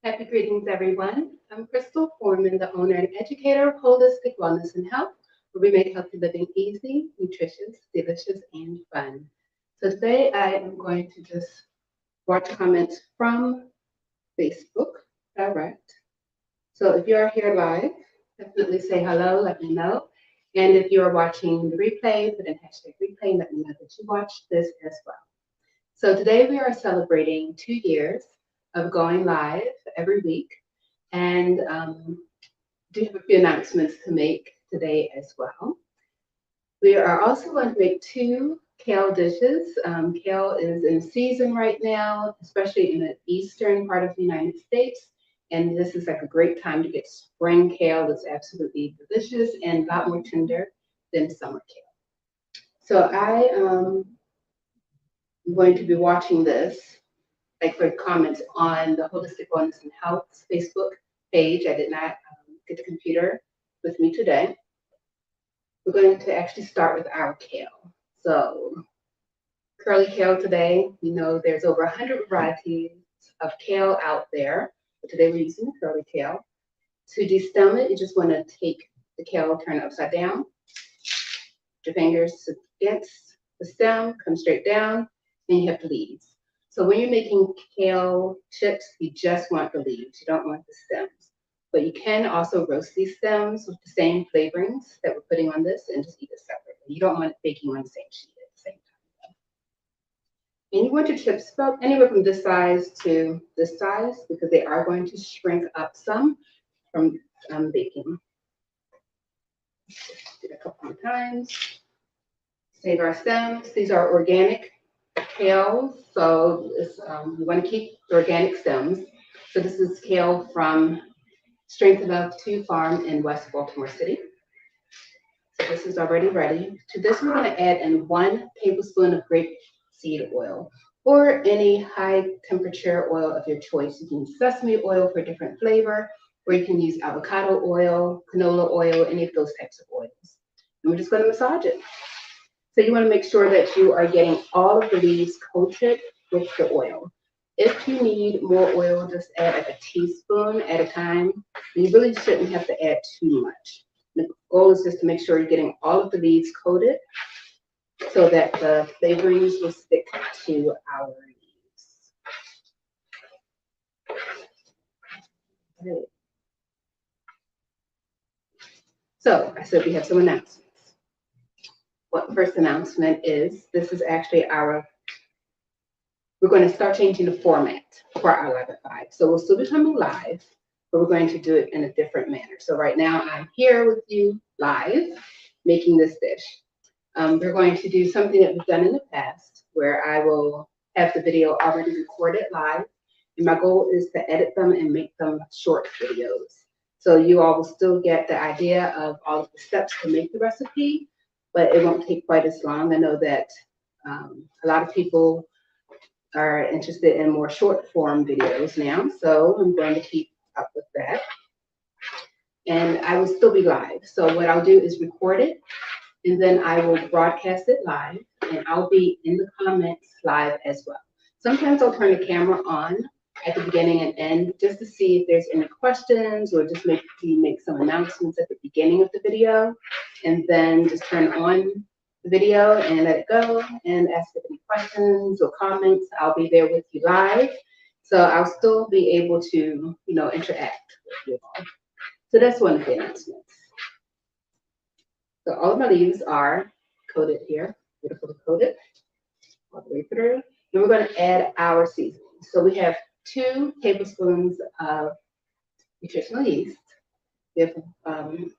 Happy greetings, everyone. I'm Crystal Forman, the owner and educator of Holistic Wellness and Health, where we make healthy living easy, nutritious, delicious, and fun. So today I am going to just watch comments from Facebook direct. So if you are here live, definitely say hello, let me know. And if you are watching the replay, put in hashtag replay, let me know that you watched this as well. So today we are celebrating 2 years of going live every week, and do have a few announcements to make today as well. We are also going to make two kale dishes. Kale is in season right now, especially in the eastern part of the United States, and this is like a great time to get spring kale. It's absolutely delicious and a lot more tender than summer kale. So I'm going to be watching this, like for comments on the Holistic Wellness and Health Facebook page. I did not get the computer with me today. We're going to actually start with our kale. So curly kale today, we know there's over 100 varieties of kale out there, but today we're using the curly kale. To destem it, you just want to take the kale, turn it upside down, put your fingers against the stem, come straight down, and you have the leaves. So when you're making kale chips, you just want the leaves. You don't want the stems. But you can also roast these stems with the same flavorings that we're putting on this and just eat it separately. You don't want it baking on the same sheet at the same time. And you want your chips about anywhere from this size to this size because they are going to shrink up some from baking. Do it a couple more times. Save our stems. These are organic kale, so we want to keep the organic stems. So this is kale from Strength Enough to Farm in West Baltimore City. So this is already ready. To this, we're going to add in 1 tablespoon of grapeseed oil or any high temperature oil of your choice. You can use sesame oil for a different flavor, or you can use avocado oil, canola oil, any of those types of oils. And we're just going to massage it. So you want to make sure that you are getting all of the leaves coated with the oil. If you need more oil, just add like a teaspoon at a time. You really shouldn't have to add too much. The goal is just to make sure you're getting all of the leaves coated so that the flavorings will stick to our leaves. Right. So I said we have some announcements. What first announcement is, this is actually we're going to start changing the format for our Live at 5. So we'll still be coming live, but we're going to do it in a different manner. So right now I'm here with you live making this dish. We're going to do something that we've done in the past where I will have the video already recorded live. And my goal is to edit them and make them short videos. So you all will still get the idea of all of the steps to make the recipe, but it won't take quite as long. I know that a lot of people are interested in more short form videos now, so I'm going to keep up with that. And I will still be live. So what I'll do is record it, and then I will broadcast it live, and I'll be in the comments live as well. Sometimes I'll turn the camera on at the beginning and end just to see if there's any questions, or just make some announcements at the beginning of the video, and then just turn on the video and let it go and ask if any questions or comments. I'll be there with you live. So I'll still be able to, interact with you all. So that's one of the announcements. So all of my leaves are coated here, beautifully coated all the way through. And we're going to add our seasoning. So we have 2 tablespoons of nutritional yeast. We have, I'm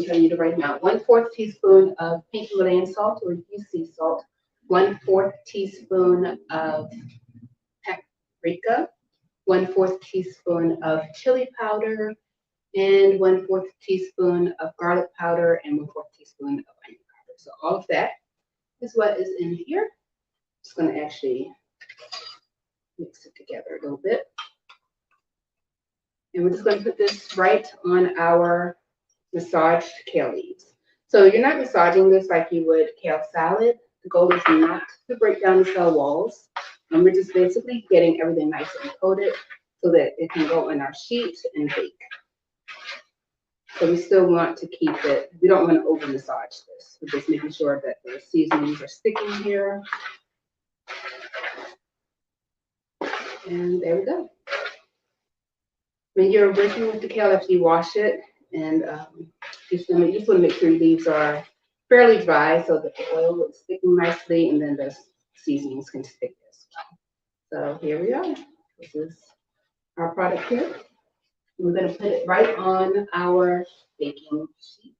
telling you to write them out, 1/4 teaspoon of pink Himalayan salt or sea salt, 1/4 teaspoon of paprika, 1/4 teaspoon of chili powder, and 1/4 teaspoon of garlic powder, and 1/4 teaspoon of onion powder. So all of that is what is in here. Just going to actually mix it together a little bit. And we're just going to put this right on our massaged kale leaves. So you're not massaging this like you would kale salad. The goal is not to break down the cell walls. And we're just basically getting everything nice and coated so that it can go in our sheet and bake. So we still want to keep it, we don't want to over massage this. We're just making sure that the seasonings are sticking here. And there we go. When you're working with the kale, after you wash it, and you just want to make sure your leaves are fairly dry so that the oil is sticking nicely, and then the seasonings can stick as well. So here we are. This is our product here. We're going to put it right on our baking sheet.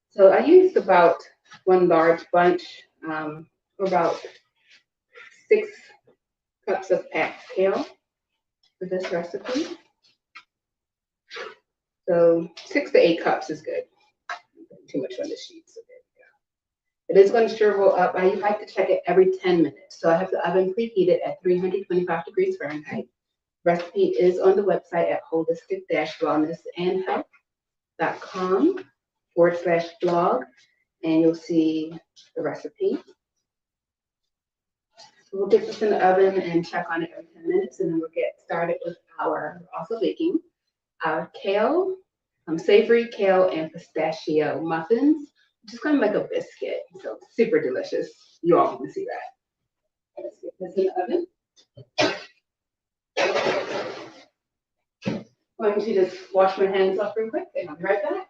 So I used about one large bunch, about 6 cups of packed kale for this recipe. So 6 to 8 cups is good. Too much on the sheet, so there we go. It is going to shrivel up. I like to check it every 10 minutes. So I have the oven preheated at 325 degrees Fahrenheit. Recipe is on the website at holistic-wellnessandhealth.com/blog, and you'll see the recipe. So we'll get this in the oven and check on it every 10 minutes, and then we'll get started with our also baking our kale, savory kale and pistachio muffins, which is kind of like a biscuit. So super delicious. You all can see that. Let's get this in the oven. I'm going to just wash my hands off real quick, and I'll be right back.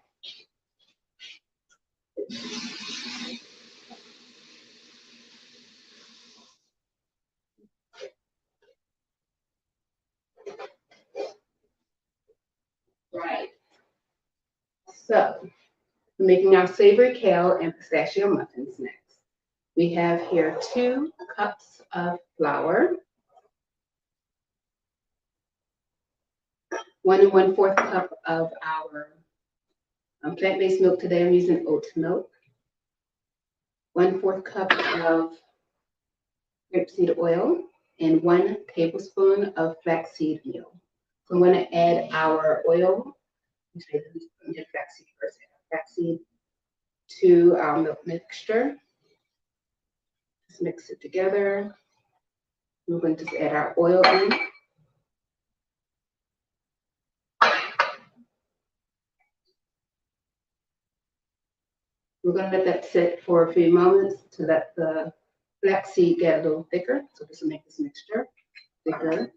Right. So, making our savory kale and pistachio muffins next. We have here 2 cups of flour, 1 1/4 cup of our plant-based milk. Today I'm using oat milk, 1/4 cup of grapeseed oil, and 1 tablespoon of flaxseed meal. So I'm going to add our oil. Flaxseed first. Flaxseed to our milk mixture. Just mix it together. We're going to just add our oil in. We're going to let that sit for a few moments to let the flaxseed get a little thicker. So this will make this mixture thicker.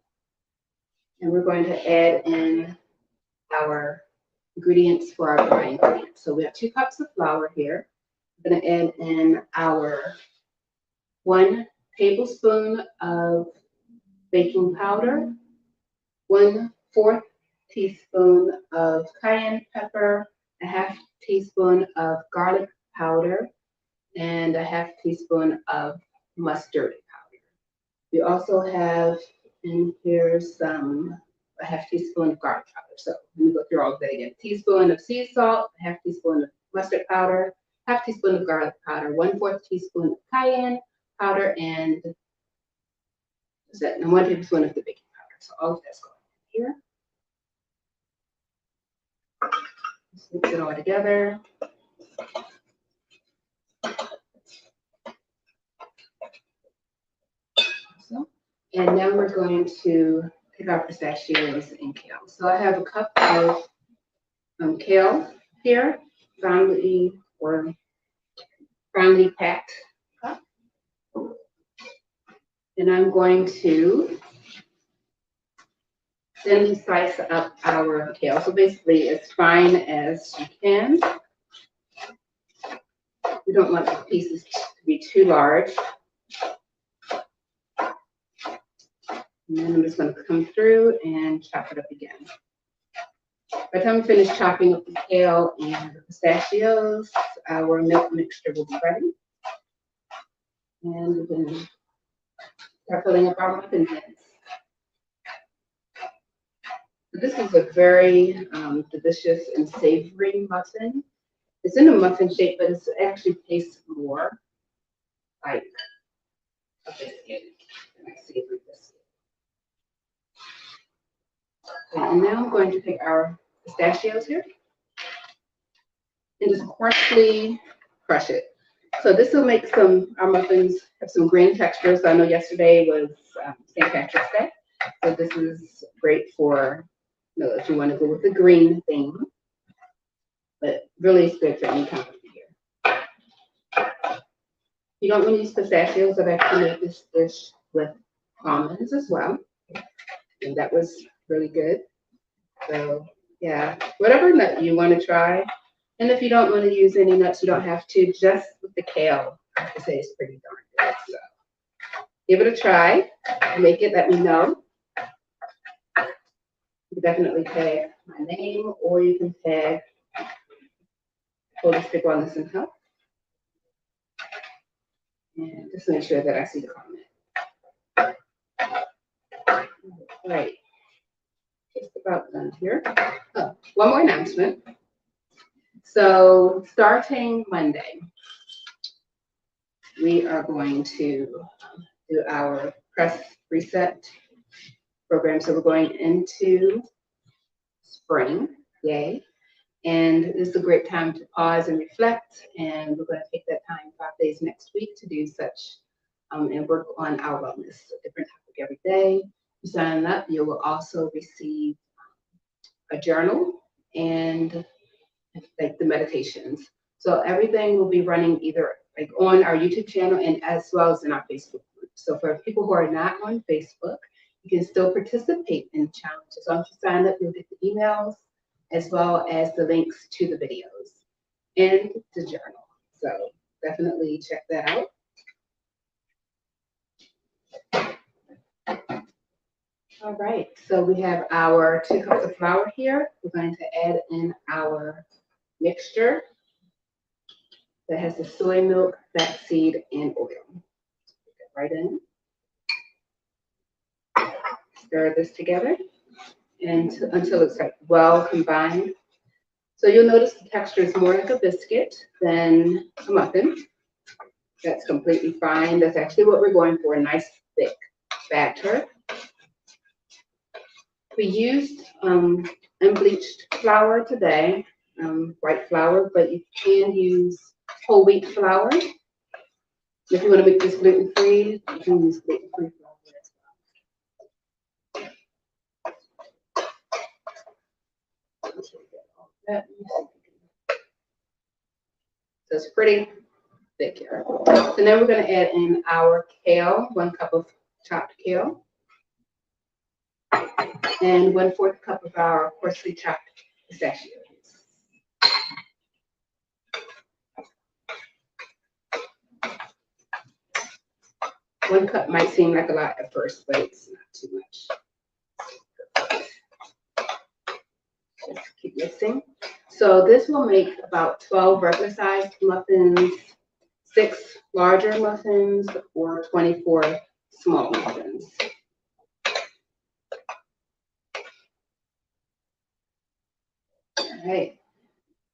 And we're going to add in our ingredients for our dry ingredients. So we have 2 cups of flour here. I'm going to add in our 1 tablespoon of baking powder, 1/4 teaspoon of cayenne pepper, a 1/2 teaspoon of garlic powder, and a 1/2 teaspoon of mustard powder. We also have in here a 1/2 teaspoon of garlic powder. So let me go through all of that again. Teaspoon of sea salt, a 1/2 teaspoon of mustard powder, 1/2 teaspoon of garlic powder, 1/4 teaspoon of cayenne powder, and 1 tablespoon of the baking powder. So all of that's going in here. Just mix it all together. And now we're going to pick our pistachios and kale. So I have a cup of kale here, finely packed cup. And I'm going to thinly slice up our kale. So basically as fine as you can. We don't want the pieces to be too large. And then I'm just going to come through and chop it up again. By the time we finish chopping up the kale and the pistachios, our milk mixture will be ready. And we can start filling up our muffin tins. This is a very delicious and savory muffin. It's in a muffin shape, but it actually tastes more like a biscuit than a savory biscuit. Okay, and now I'm going to take our pistachios here and just coarsely crush it. So this will make our muffins have some green texture. So I know yesterday was St. Patrick's Day. So this is great for, if you want to go with the green theme, but really it's good for any time of the year. You don't want to use pistachios. I've actually made this dish with almonds as well. And that was really good. So yeah, whatever nut you want to try. And if you don't want to use any nuts, you don't have to. Just with the kale, I have to say it's pretty darn good. So give it a try. Make it, let me know. You can definitely tag my name, or you can tag Holistic Wellness and Health. And just make sure that I see the comment. Right. Just about done here. Oh, one more announcement. So starting Monday, we are going to do our press reset program. So we're going into spring, yay. And this is a great time to pause and reflect. And we're going to take that time 5 days next week to do such and work on our wellness. A different topic every day. You sign up, you will also receive a journal and like the meditations. So everything will be running either like on our YouTube channel and as well as in our Facebook group. So for people who are not on Facebook, you can still participate in challenges. So once you sign up, you'll get the emails as well as the links to the videos and the journal. So definitely check that out. All right, so we have our 2 cups of flour here. We're going to add in our mixture that has the soy milk, flaxseed, and oil. Put that right in. Stir this together and until it's like well combined. So you'll notice the texture is more like a biscuit than a muffin. That's completely fine. That's actually what we're going for, a nice thick batter. We used unbleached flour today, white flour, but you can use whole wheat flour. If you want to make this gluten-free, you can use gluten-free flour as well. So it's pretty thick here. So now we're going to add in our kale, 1 cup of chopped kale, and 1/4 cup of our coarsely chopped pistachios. One cup might seem like a lot at first, but it's not too much. Just keep mixing. So this will make about 12 regular sized muffins, 6 larger muffins, or 24 small muffins. All right.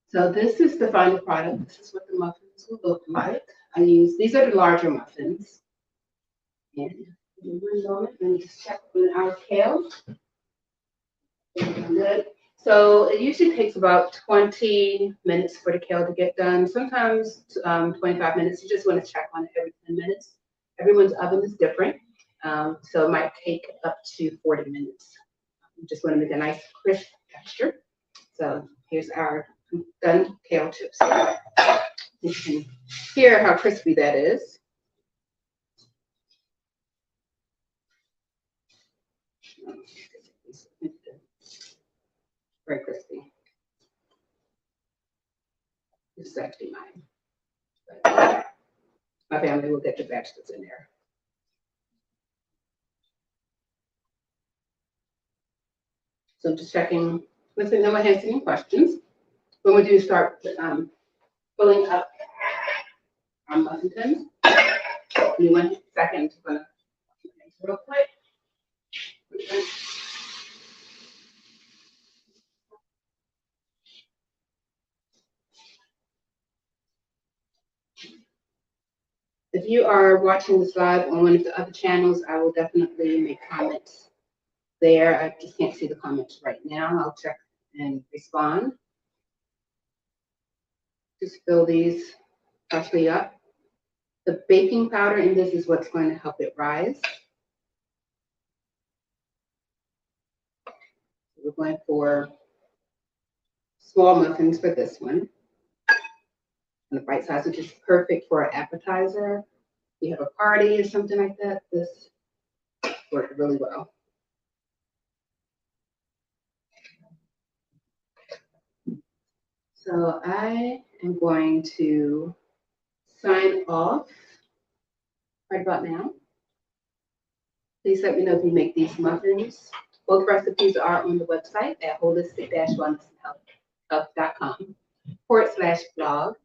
So this is the final product. This is what the muffins will look like. These are the larger muffins. And in 1 moment, let me just check on our kale. Good. So it usually takes about 20 minutes for the kale to get done. Sometimes 25 minutes. You just want to check on it every 10 minutes. Everyone's oven is different. So it might take up to 40 minutes. You just want to make a nice crisp texture. So here's our done kale chips. You can hear how crispy that is. Very crispy. This is actually mine. But my family will get the batch that's in there. So just checking, listen, no one has any questions. When we do start filling up our muffin tins, give me 1 second. I'm gonna real quick. If you are watching this live on one of the other channels, I will definitely make comments there. I just can't see the comments right now. I'll check and respond. Just fill these partially up. The baking powder in this is what's going to help it rise. We're going for small muffins for this one. And the bite size, which is perfect for an appetizer. If you have a party or something like that, this worked really well. So I am going to sign off right about now. Please let me know if you make these muffins. Both recipes are on the website at holistic-wellnessandhealth.com/blog.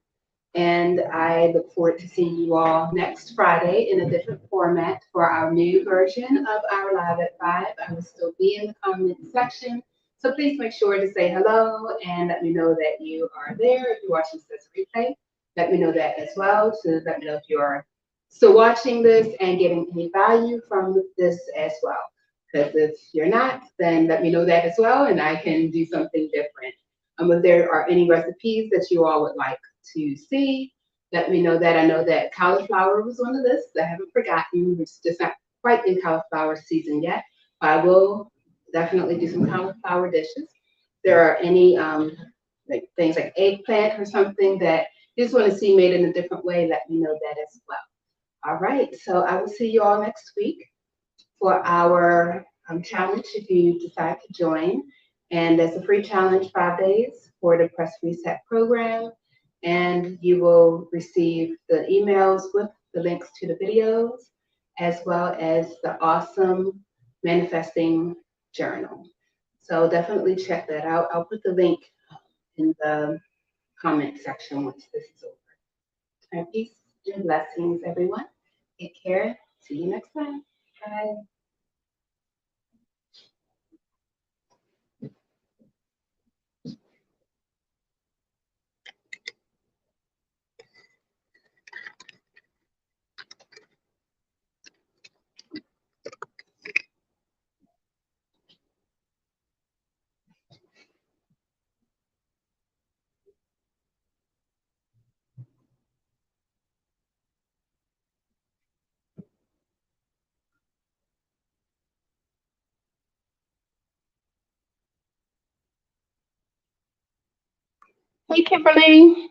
And I look forward to seeing you all next Friday in a different format for our new version of our Live at 5. I will still be in the comment section. So please make sure to say hello and let me know that you are there. If you're watching this replay, let me know that as well. So let me know if you're still watching this and getting any value from this as well. Because if you're not, then let me know that as well and I can do something different. If there are any recipes that you all would like to see, let me know that. I know that cauliflower was on the list. I haven't forgotten. It's just not quite in cauliflower season yet. I will definitely do some cauliflower dishes. There are any like things like eggplant or something that you just want to see made in a different way, let me know that as well. All right, so I will see you all next week for our challenge if you decide to join. And there's a free challenge 5 days for the Press Reset program. And you will receive the emails with the links to the videos, as well as the awesome manifesting journal. So definitely check that out. I'll put the link in the comment section once this is over. And peace and blessings, everyone. Take care. See you next time. Bye. Hey, Kimberly.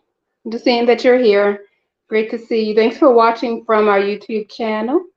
Just seeing that you're here. Great to see you. Thanks for watching from our YouTube channel.